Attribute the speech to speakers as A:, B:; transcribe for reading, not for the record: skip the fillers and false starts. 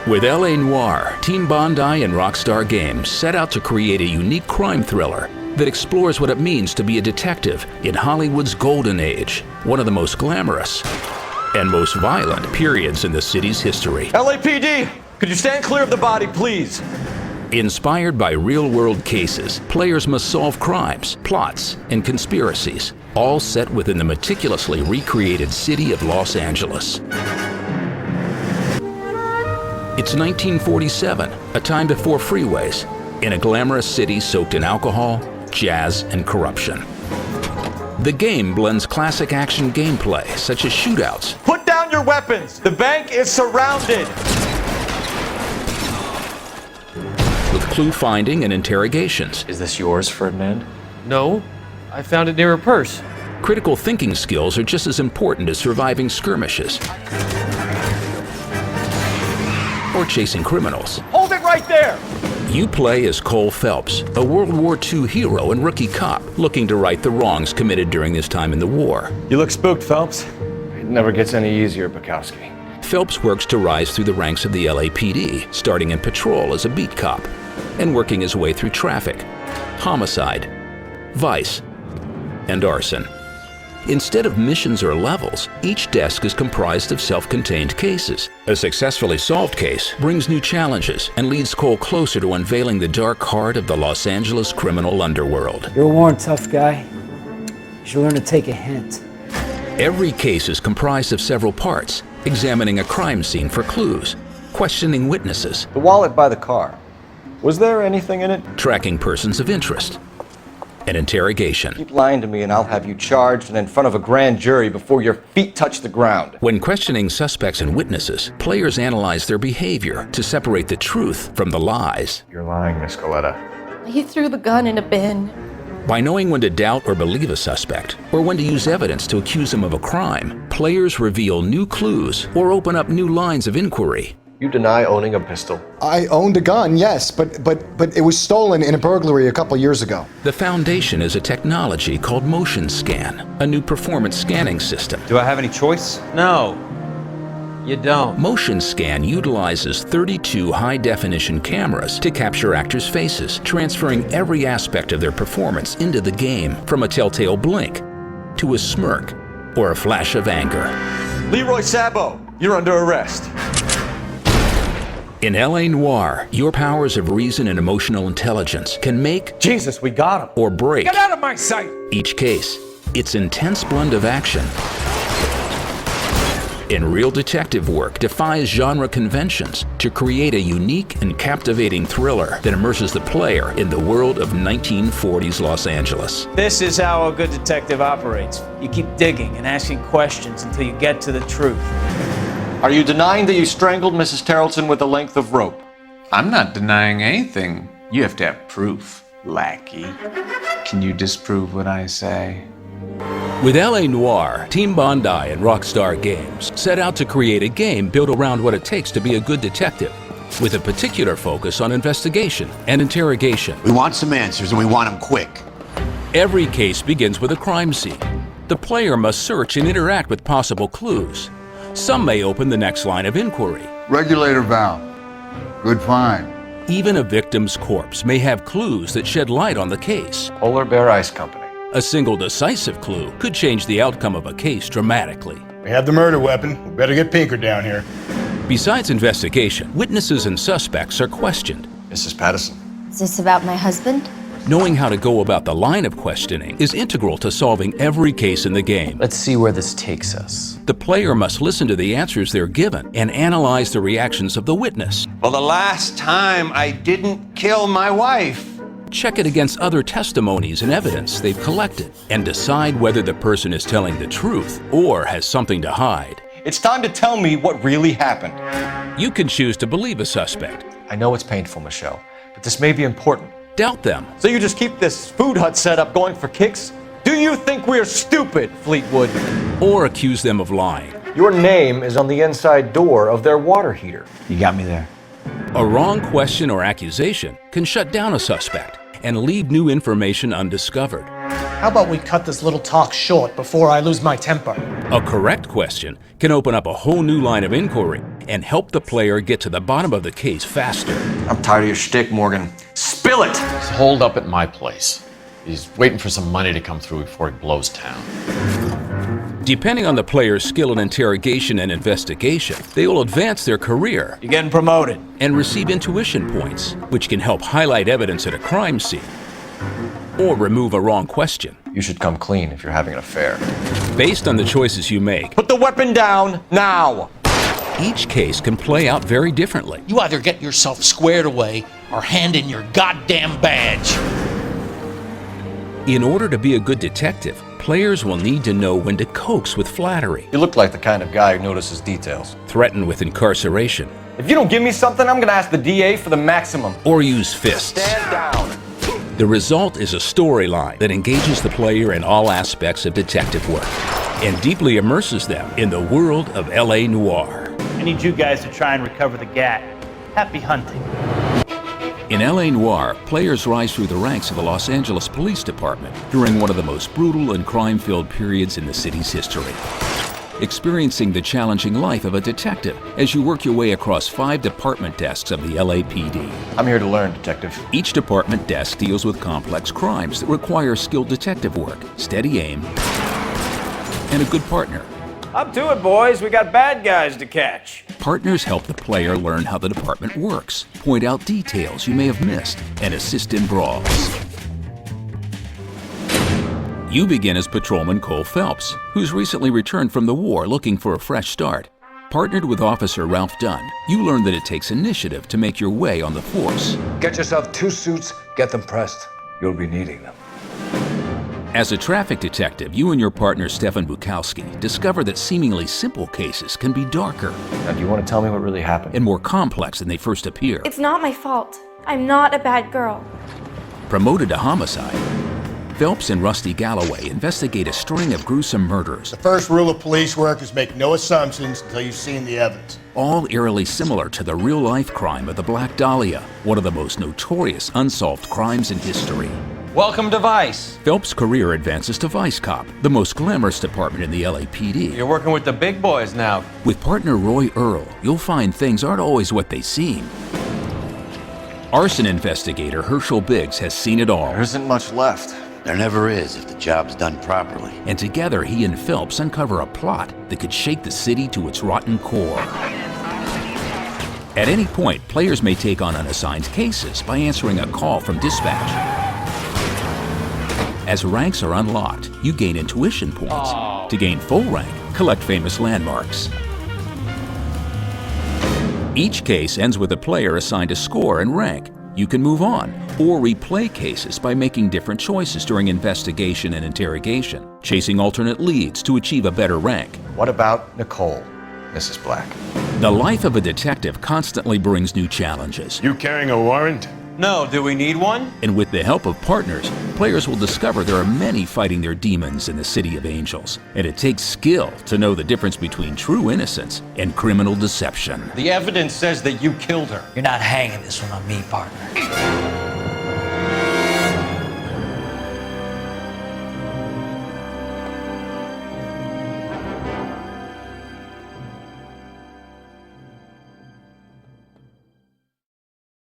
A: With LA Noire, Team Bondi and Rockstar Games set out to create a unique crime thriller that explores what it means to be a detective in Hollywood's golden age, one of the most glamorous and most violent periods in the city's history.
B: LAPD, could you stand clear of the body, please?
A: Inspired by real-world cases, players must solve crimes, plots, and conspiracies, all set within the meticulously recreated city of Los Angeles. It's 1947, a time before freeways, in a glamorous city soaked in alcohol, jazz, and corruption. The game blends classic action gameplay, such as shootouts.
B: Put down your weapons! The bank is surrounded!
A: With clue finding and interrogations.
C: Is this yours, Ferdinand?
D: No, I found it near her purse.
A: Critical thinking skills are just as important as surviving skirmishes or chasing criminals.
B: Hold it right there!
A: You play as Cole Phelps, a World War II hero and rookie cop looking to right the wrongs committed during his time in the war.
B: You look spooked, Phelps.
C: It never gets any easier, Bukowski.
A: Phelps works to rise through the ranks of the LAPD, starting in patrol as a beat cop and working his way through traffic, homicide, vice, and arson. Instead of missions or levels, each desk is comprised of self-contained cases. A successfully solved case brings new challenges and leads Cole closer to unveiling the dark heart of the Los Angeles criminal underworld.
E: You're warned, tough guy. You should learn to take a hint.
A: Every case is comprised of several parts, examining a crime scene for clues, questioning witnesses,
C: The wallet by the car. Was there anything in it?
A: tracking persons of interest, and interrogation.
C: Keep lying to me and I'll have you charged and in front of a grand jury before your feet touch the ground.
A: When questioning suspects and witnesses, players analyze their behavior to separate the truth from the lies.
C: You're lying, Miss Coletta.
F: He threw the gun in a bin.
A: By knowing when to doubt or believe a suspect, or when to use evidence to accuse him of a crime, players reveal new clues or open up new lines of inquiry.
C: You deny owning a pistol.
G: I owned a gun, yes, but it was stolen in a burglary a couple years ago.
A: The foundation is a technology called motion scan, a new performance scanning system.
B: Do I have any choice?
D: No, you don't.
A: Motion scan utilizes 32 high-definition cameras to capture actors' faces, transferring every aspect of their performance into the game, from a telltale blink to a smirk or a flash of anger.
B: Leroy Sabo, you're under arrest.
A: In LA Noire, your powers of reason and emotional intelligence can make
B: Jesus, we got him.
A: or break
D: Get out of my sight!
A: each case. Its intense blend of action and real detective work defies genre conventions to create a unique and captivating thriller that immerses the player in the world of 1940s Los Angeles.
H: This is how a good detective operates. You keep digging and asking questions until you get to the truth.
C: Are you denying that you strangled Mrs. Tarleton with a length of rope?
I: I'm not denying anything. You have to have proof, lackey. Can you disprove what I say?
A: With LA Noire, Team Bondi and Rockstar Games set out to create a game built around what it takes to be a good detective, with a particular focus on investigation and interrogation.
J: We want some answers and we want them quick.
A: Every case begins with a crime scene. The player must search and interact with possible clues. Some may open the next line of inquiry.
K: Regulator valve. Good find.
A: Even a victim's corpse may have clues that shed light on the case.
C: Polar Bear Ice Company.
A: A single decisive clue could change the outcome of a case dramatically.
K: We have the murder weapon. We better get Pinker down here.
A: Besides investigation, witnesses and suspects are questioned.
C: Mrs. Patterson.
F: Is this about my husband?
A: Knowing how to go about the line of questioning is integral to solving every case in the game.
D: Let's see where this takes us.
A: The player must listen to the answers they're given and analyze the reactions of the witness.
J: Well, the last time I didn't kill my wife.
A: Check it against other testimonies and evidence they've collected, and decide whether the person is telling the truth or has something to hide.
C: It's time to tell me what really happened.
A: You can choose to believe a suspect,
C: I know it's painful, Michelle, but this may be important.
A: doubt them,
B: So you just keep this food hut setup going for kicks? Do you think we're stupid, Fleetwood?
A: or accuse them of lying.
C: Your name is on the inside door of their water heater.
D: You got me there.
A: A wrong question or accusation can shut down a suspect and leave new information undiscovered.
L: How about we cut this little talk short before I lose my temper?
A: A correct question can open up a whole new line of inquiry and help the player get to the bottom of the case faster.
C: I'm tired of your shtick, Morgan. Spill it!
D: He's holed up at my place. He's waiting for some money to come through before he blows town.
A: Depending on the player's skill in interrogation and investigation, they will advance their career.
H: You're getting promoted.
A: And receive intuition points, which can help highlight evidence at a crime scene or remove a wrong question.
C: You should come clean if you're having an affair.
A: Based on the choices you make,
B: Put the weapon down now!
A: each case can play out very differently.
L: You either get yourself squared away or hand in your goddamn badge.
A: In order to be a good detective, players will need to know when to coax with flattery,
C: You look like the kind of guy who notices details.
A: threaten with incarceration,
C: If you don't give me something, I'm gonna ask the DA for the maximum.
A: or use fists.
C: Stand down.
A: The result is a storyline that engages the player in all aspects of detective work and deeply immerses them in the world of LA Noire.
H: I need you guys to try and recover the gat. Happy hunting.
A: In LA Noire, players rise through the ranks of the Los Angeles Police Department during one of the most brutal and crime-filled periods in the city's history. Experiencing the challenging life of a detective as you work your way across 5 department desks of the LAPD.
C: I'm here to learn, detective.
A: Each department desk deals with complex crimes that require skilled detective work, steady aim, and a good partner.
H: Up to it, boys. We got bad guys to catch.
A: Partners help the player learn how the department works, point out details you may have missed, and assist in brawls. You begin as Patrolman Cole Phelps, who's recently returned from the war looking for a fresh start. Partnered with Officer Ralph Dunn, you learn that it takes initiative to make your way on the force.
E: Get yourself 2 suits, get them pressed. You'll be needing them.
A: As a traffic detective, you and your partner Stefan Bukowski discover that seemingly simple cases can be darker.
C: Now, do you want to tell me what really happened?
A: And more complex than they first appear.
F: It's not my fault. I'm not a bad girl.
A: Promoted to homicide, Phelps and Rusty Galloway investigate a string of gruesome murders,
K: The first rule of police work is make no assumptions until you've seen the evidence.
A: all eerily similar to the real-life crime of the Black Dahlia, one of the most notorious unsolved crimes in history.
D: Welcome to Vice.
A: Phelps' career advances to Vice Cop, the most glamorous department in the LAPD.
D: You're working with the big boys now.
A: With partner Roy Earl, you'll find things aren't always what they seem. Arson investigator Herschel Biggs has seen it all.
C: There isn't much left.
J: There never is if the job's done properly.
A: And together he and Phelps uncover a plot that could shake the city to its rotten core. At any point, players may take on unassigned cases by answering a call from dispatch. As ranks are unlocked, you gain intuition points. To gain full rank, collect famous landmarks. Each case ends with a player assigned a score and rank. You can move on, or replay cases by making different choices during investigation and interrogation, chasing alternate leads to achieve a better rank.
C: What about Nicole, Mrs. Black?
A: The life of a detective constantly brings new challenges.
K: You carrying a warrant?
D: No, do we need one?
A: And with the help of partners, players will discover there are many fighting their demons in the City of Angels. And it takes skill to know the difference between true innocence and criminal deception.
C: The evidence says that you killed her.
E: You're not hanging this one on me, partner.